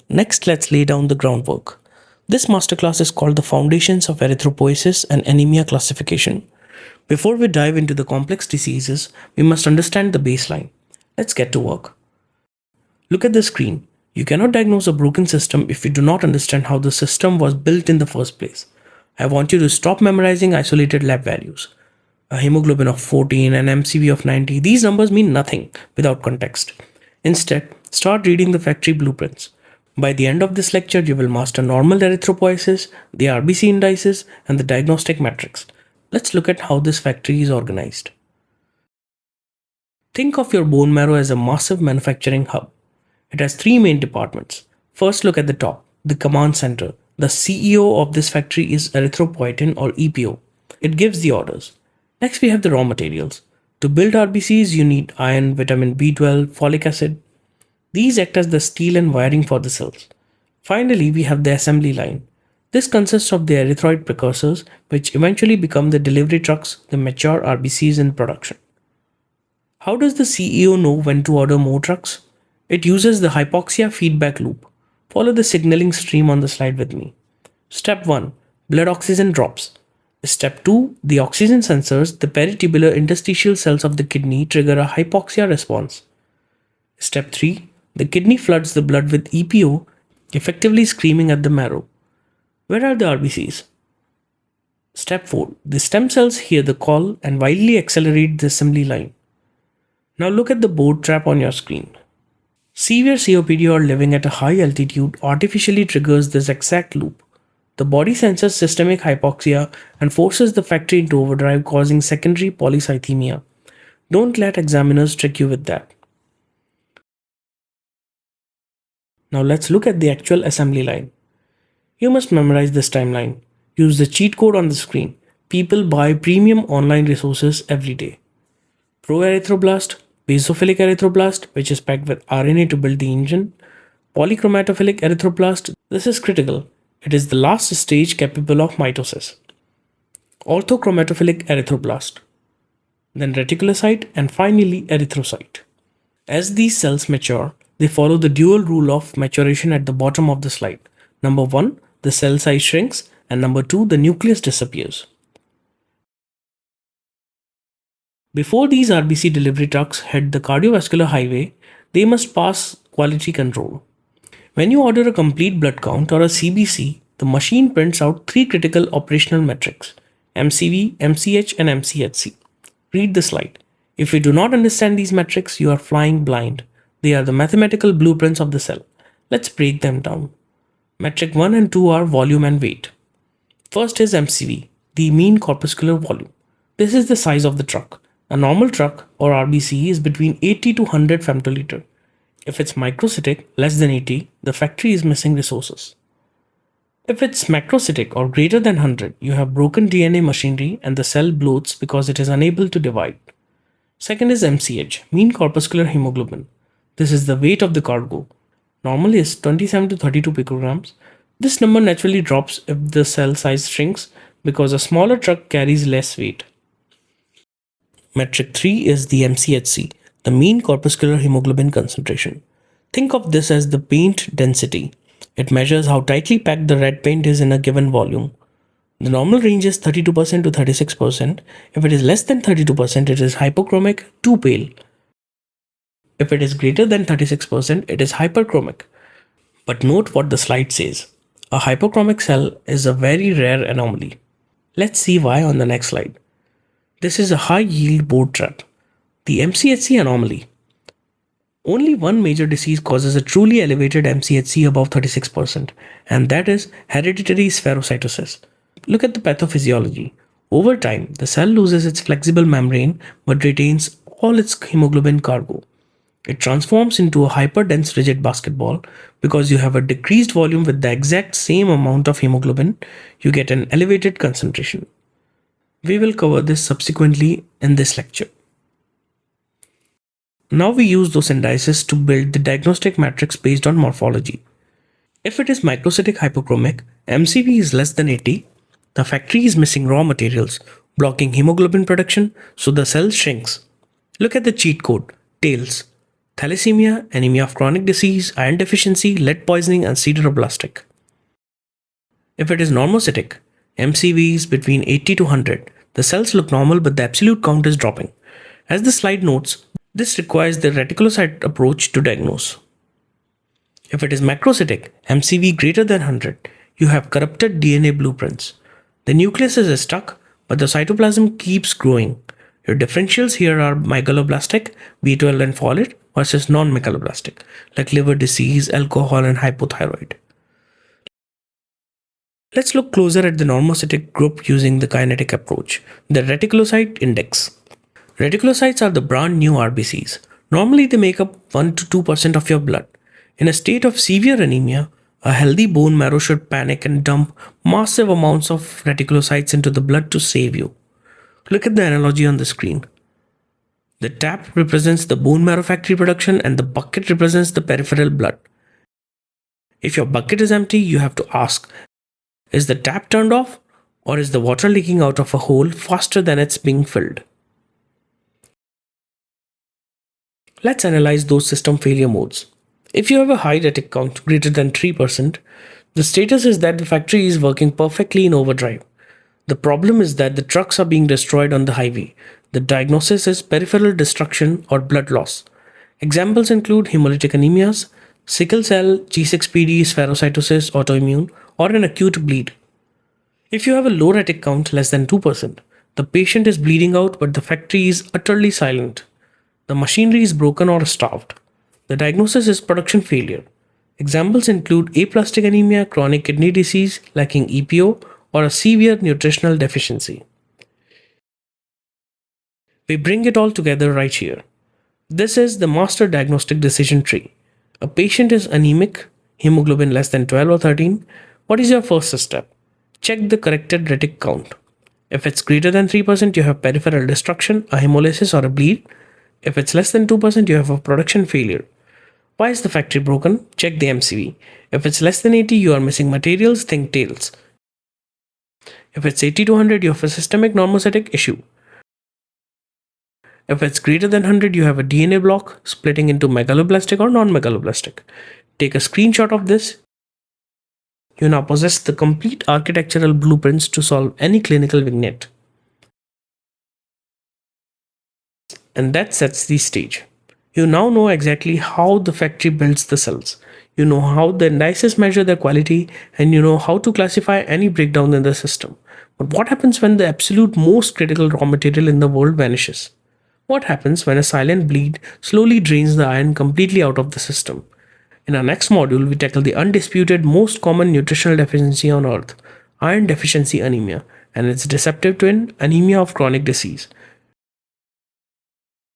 Next, let's lay down the groundwork. This masterclass is called the Foundations of Erythropoiesis and Anemia Classification. Before we dive into the complex diseases, we must understand the baseline. Let's get to work. Look at the screen. You cannot diagnose a broken system if you do not understand how the system was built in the first place. I want you to stop memorizing isolated lab values. A hemoglobin of 14, an MCV of 90, these numbers mean nothing without context. Instead, start reading the factory blueprints. By the end of this lecture, you will master normal erythropoiesis, the RBC indices, and the diagnostic metrics. Let's look at how this factory is organized. Think of your bone marrow as a massive manufacturing hub. It has three main departments. First, look at the top, the command center. The CEO of this factory is erythropoietin or EPO. It gives the orders. Next, we have the raw materials. To build RBCs, you need iron, vitamin B12, folic acid. These act as the steel and wiring for the cells. Finally, we have the assembly line. This consists of the erythroid precursors, which eventually become the delivery trucks, the mature RBCs in production. How does the CEO know when to order more trucks? It uses the hypoxia feedback loop. Follow the signaling stream on the slide with me. Step 1. Blood oxygen drops. Step 2. The oxygen sensors, the peritubular interstitial cells of the kidney, trigger a hypoxia response. Step 3. The kidney floods the blood with EPO, effectively screaming at the marrow. Where are the RBCs? Step 4. The stem cells hear the call and wildly accelerate the assembly line. Now look at the board trap on your screen. Severe COPD or living at a high altitude artificially triggers this exact loop. The body senses systemic hypoxia and forces the factory into overdrive, causing secondary polycythemia. Don't let examiners trick you with that. Now let's look at the actual assembly line. You must memorize this timeline. Use the cheat code on the screen. People buy premium online resources every day. Proerythroblast, basophilic erythroblast, which is packed with RNA to build the engine. Polychromatophilic erythroblast, this is critical. It is the last stage capable of mitosis. Orthochromatophilic erythroblast. Then reticulocyte and finally erythrocyte. As these cells mature, they follow the dual rule of maturation at the bottom of the slide. Number 1, the cell size shrinks, and number 2, the nucleus disappears. Before these RBC delivery trucks head the cardiovascular highway, they must pass quality control. When you order a complete blood count or a CBC, the machine prints out 3 critical operational metrics: MCV, MCH, and MCHC. Read the slide. If you do not understand these metrics, you are flying blind. They are the mathematical blueprints of the cell. Let's break them down. Metric 1 and 2 are volume and weight. First is MCV, the mean corpuscular volume. This is the size of the truck. A normal truck or RBC is between 80 to 100 femtoliter. If it's microcytic, less than 80, the factory is missing resources. If it's macrocytic or greater than 100, you have broken DNA machinery and the cell bloats because it is unable to divide. Second is MCH, mean corpuscular hemoglobin. This is the weight of the cargo. Normally is 27 to 32 picograms. This number naturally drops if the cell size shrinks because a smaller truck carries less weight. Metric 3 is the MCHC, the mean corpuscular hemoglobin concentration. Think of this as the paint density. It measures how tightly packed the red paint is in a given volume. The normal range is 32% to 36%. If it is less than 32%, it is hypochromic, too pale. If it is greater than 36%, it is hyperchromic. But note what the slide says. A hypochromic cell is a very rare anomaly. Let's see why on the next slide. This is a high-yield board trap. The MCHC anomaly. Only one major disease causes a truly elevated MCHC above 36%, and that is hereditary spherocytosis. Look at the pathophysiology. Over time, the cell loses its flexible membrane but retains all its hemoglobin cargo. It transforms into a hyperdense rigid basketball. Because you have a decreased volume with the exact same amount of hemoglobin, you get an elevated concentration. We will cover this subsequently in this lecture. Now we use those indices to build the diagnostic matrix based on morphology. If it is microcytic hypochromic, MCV is less than 80, the factory is missing raw materials, blocking hemoglobin production, so the cell shrinks. Look at the cheat code, tails. Thalassemia, anemia of chronic disease, iron deficiency, lead poisoning, and sideroblastic. If it is normocytic, MCV is between 80 to 100. The cells look normal but the absolute count is dropping. As the slide notes, this requires the reticulocyte approach to diagnose. If it is macrocytic, MCV greater than 100, you have corrupted DNA blueprints. The nucleus is stuck, but the cytoplasm keeps growing. Your differentials here are megaloblastic, B12 and folate, versus non-megaloblastic, like liver disease, alcohol, and hypothyroid. Let's look closer at the normocytic group using the kinetic approach, the reticulocyte index. Reticulocytes are the brand new RBCs. Normally they make up 1 to 2% of your blood. In a state of severe anemia, a healthy bone marrow should panic and dump massive amounts of reticulocytes into the blood to save you. Look at the analogy on the screen. The tap represents the bone marrow factory production and the bucket represents the peripheral blood. If your bucket is empty, you have to ask, is the tap turned off or is the water leaking out of a hole faster than it's being filled? Let's analyze those system failure modes. If you have a high retic count greater than 3%, the status is that the factory is working perfectly in overdrive. The problem is that the trucks are being destroyed on the highway. The diagnosis is peripheral destruction or blood loss. Examples include hemolytic anemias, sickle cell, G6PD spherocytosis, autoimmune, or an acute bleed. If you have a low retic count less than 2%, the patient is bleeding out but the factory is utterly silent. The machinery is broken or starved. The diagnosis is production failure. Examples include aplastic anemia, chronic kidney disease lacking EPO, or a severe nutritional deficiency. We bring it all together right here. This is the master diagnostic decision tree. A patient is anemic, hemoglobin less than 12 or 13. What is your first step? Check the corrected retic count. If it's greater than 3%, you have peripheral destruction, a hemolysis, or a bleed. If it's less than 2%, you have a production failure. Why is the factory broken? Check the MCV. If it's less than 80, you are missing materials, think tails. If it's 80 to 100, you have a systemic normocytic issue. If it's greater than 100, you have a DNA block splitting into megaloblastic or non-megaloblastic. Take a screenshot of this. You now possess the complete architectural blueprints to solve any clinical vignette. And that sets the stage. You now know exactly how the factory builds the cells. You know how the indices measure their quality, and you know how to classify any breakdown in the system. But what happens when the absolute most critical raw material in the world vanishes? What happens when a silent bleed slowly drains the iron completely out of the system? In our next module, we tackle the undisputed most common nutritional deficiency on earth, iron deficiency anemia, and its deceptive twin, anemia of chronic disease.